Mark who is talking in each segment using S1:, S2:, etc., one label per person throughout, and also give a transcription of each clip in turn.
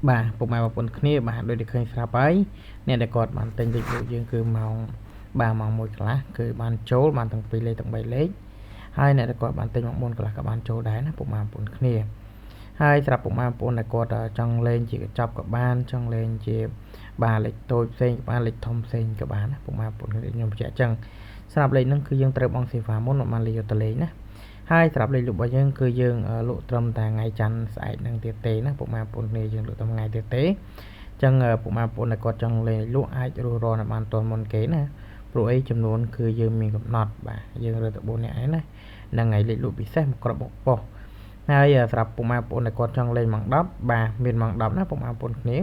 S1: bà bộ mai một kia bà đôi được khơi sạp ấy nè để cọt bàn tên dịch vụ dương cứ màu bà màu một lá cứ bàn chố bàn thằng pì lê thằng bảy lấy hai nè để cọt bàn tên một môn là các bạn chố đáy nó bộ mai một kia hai sạp bộ mai một này cọt trong lên chỉ chọc các bạn trong lên chỉ bà lịch tôi xây bà lịch thông xây các bạn bộ mai một cái nhom trẻ chân sạp lên nó cứ dương trời bóng xì phá môn mà liều tờ lấy nè hai sạp lên lục bao dương cứ dương ở lộ trầm tại ngày chăn sải năng tiệt tế nó bộ mai một này dương lộ trầm ngày tiệt tế chẳng bộ mà bộ này có trong lên lúa ai rồi rồi là bàn toàn môn kế nè rồi ấy chấm luônคือយើងមានកំណត់បាទយើងរើទៅ4នាក់ឯណាហ្នឹងហើយលេខលូកពិសេសមកក្របប៉ុស្តិ៍ហើយសម្រាប់ពុកម៉ែបងប្អូនដែលគាត់ចង់លេងម៉ោង10បាទមានម៉ោង10ណាពុកម៉ែបងប្អូនគ្នា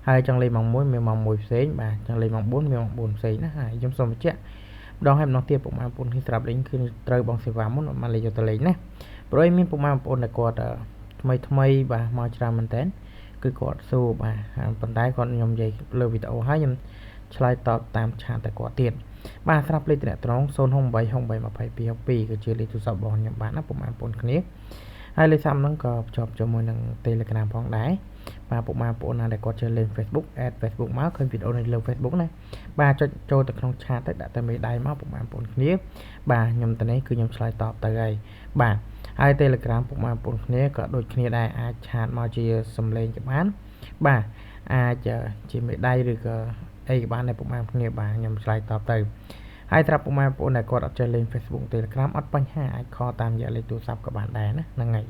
S1: ហើយចង់លេងម៉ោង1មានម៉ោង1ផ្សេងបាទចង់លេងម៉ោង4មានម៉ោង4ផ្សេងណាហើយខ្ញុំសូមបញ្ជាក់ម្ដងហើយម្ដងទៀតពុកម៉ែបងប្អូនគ្នាសម្រាប់លេងគឺត្រូវបងសេវាមុនមកលេងយកទៅលេងណាព្រោះមានពុកម៉ែបងប្អូនដែលគាត់ថ្មីបាទមកច្រើនមែនតើគឺគាត់សួរបាទប៉ុន្តែគាត់ខ្ញុំនិយាយលើវីដេអូហើយខ្ញុំឆ្លើយតបតាមឆាតតែគាត់ទៀតបាទស្រាប់លេខតំណត្រង់0682222គឺជាលេខទូរស័ព្ទរបស់ខ្ញុំបាទណាពុកម៉ែបងប្អូនគ្នាហើយលេខសាំហ្នឹងក៏ភ្ជាប់ជាមួយនឹង Telegram ផងដែរបាទពុកម៉ែបងប្អូនណាដែលគាត់chơi lên Facebook add Facebook មកឃើញវីដេអូនេះលើ Facebook ណាបាទចុចចូលទៅក្នុងឆាតទៅដាក់តែមេដៃមកពុកម៉ែបងប្អូនគ្នាបាទខ្ញុំទៅនេះគឺខ្ញុំឆ្លើយតបទៅហើយបាទហើយ Telegram ពុកម៉ែបងប្អូនគ្នាក៏ដូចគ្នាដែរអាចឆាតមកជាសំឡេងក៏បានបាទអាចជាមេដៃឬក៏អីក៏បានដែរពុកម៉ែគ្នាបាទខ្ញុំឆ្លើយតបទៅហើយត្រាប់ពុកម៉ែបងប្អូនដែលគាត់អត់ចេះលេង Facebook Telegram អត់បញ្ហាអាចខលតាមរយៈលេខទូរស័ព្ទក៏បានដែរណាហ្នឹងហើយ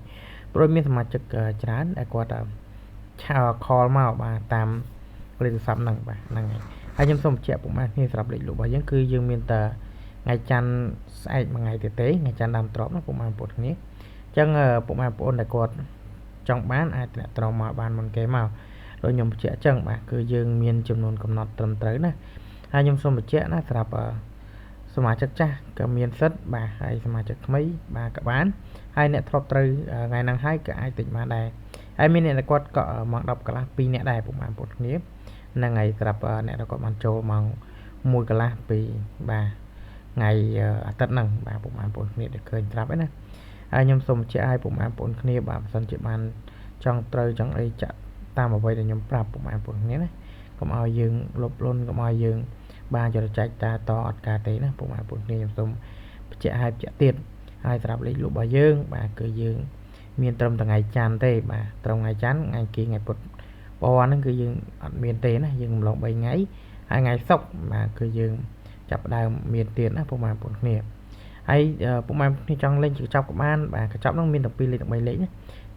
S1: ព្រោះមានសមាជិកច្រើនដែលគាត់ខលមកបាទតាមលេខទូរស័ព្ទហ្នឹងបាទហ្នឹងហើយខ្ញុំសូមបញ្ជាក់ពុកម៉ែគ្នាសម្រាប់លេខលូករបស់យើងគឺយើងមានតែថ្ងៃច័ន្ទស្អែកមួយថ្ងៃទៀតទេថ្ងៃច័ន្ទដើមត្រប់ណាពុកម៉ែបងប្អូនគ្នាអញ្ចឹងពុកម៉ែបងប្អូនដែលគាត់ចង់បានអាចត្រាក់ត្រង់មកបានមុនគេមកដោយខ្ញុំបញ្ជាក់អញ្ចឹងបាទគឺយើងមានចំនួនកំណត់ត្រឹមត្រូវណាហើយខ្ញុំសូមបញ្ជាក់ណាសម្រាប់សមាជិកចាស់ក៏មានសិទ្ធិបាទហើយសមាជិកថ្មីបាទក៏បានហើយអ្នកធ្លាប់ត្រូវថ្ងៃហ្នឹងហើយក៏អាចតិចបានដែរហើយមានអ្នកគាត់ក៏ម៉ោង10កន្លះ2នាក់ដែរពុកម៉ែបងប្អូនគ្នាហ្នឹងហើយសម្រាប់អ្នកគាត់បានចូលម៉ោង1កន្លះពីបាទថ្ងៃអាទិត្យហ្នឹងបាទពុកម៉ែបងប្អូនគ្នាដែលឃើញត្រាប់ហ្នឹងណាហើយខ្ញុំសូមបញ្ជាក់ឲ្យពុកម៉ែបងប្អូនគ្នាបាទបើសិនជាបានចង់ត្រូវចង់អីចាក់តាមអ្វីដែលខ្ញុំប្រាប់ពុកម៉ែបងប្អូនគ្នាណាកុំឲ្យយើងលុបលុនកុំឲ្យយើងបានចរចែកតាតអត់ការទេណាពុកម៉ែបងប្អូនគ្នាខ្ញុំសូមបញ្ជាក់ឲ្យបញ្ជាក់ទៀតហើយសម្រាប់លេខលូករបស់យើងបាទគឺយើងមានត្រឹមថ្ងៃច័ន្ទទេបាទត្រឹមថ្ងៃច័ន្ទថ្ងៃគីថ្ងៃពុធបរហ្នឹងគឺយើងអត់មានទេណាយើងម្លង3ថ្ងៃហើយថ្ងៃសុក្របាទគឺយើងចាប់ដើមមានទៀតណាពុកម៉ែបងប្អូនគ្នាហើយពុកម៉ែគ្នាចង់លេងកញ្ចប់ក៏បានបាទកញ្ចប់ហ្នឹងមានតែ2លេខ3លេខណា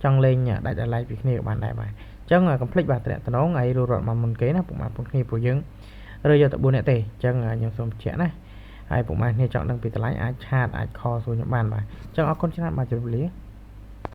S1: ចង់លេងដាច់ឡៃពីគ្នាក៏បានដែរបាទអញ្ចឹងកុំភ្លេចបាទតំណងហើយរត់មកមុនគេណាពុកម៉ែបងប្អូនគ្នាព្រោះយើងរើយកតែ4នាក់ទេអញ្ចឹងខ្ញុំសូមបញ្ជាក់ណាហើយពុកម៉ែគ្នាចង់ដឹងពីតម្លៃអាចឆាតអាចខលសួរខ្ញុំបានបាទអញ្ចឹងអរគុណច្រើនបាទជម្រាបលា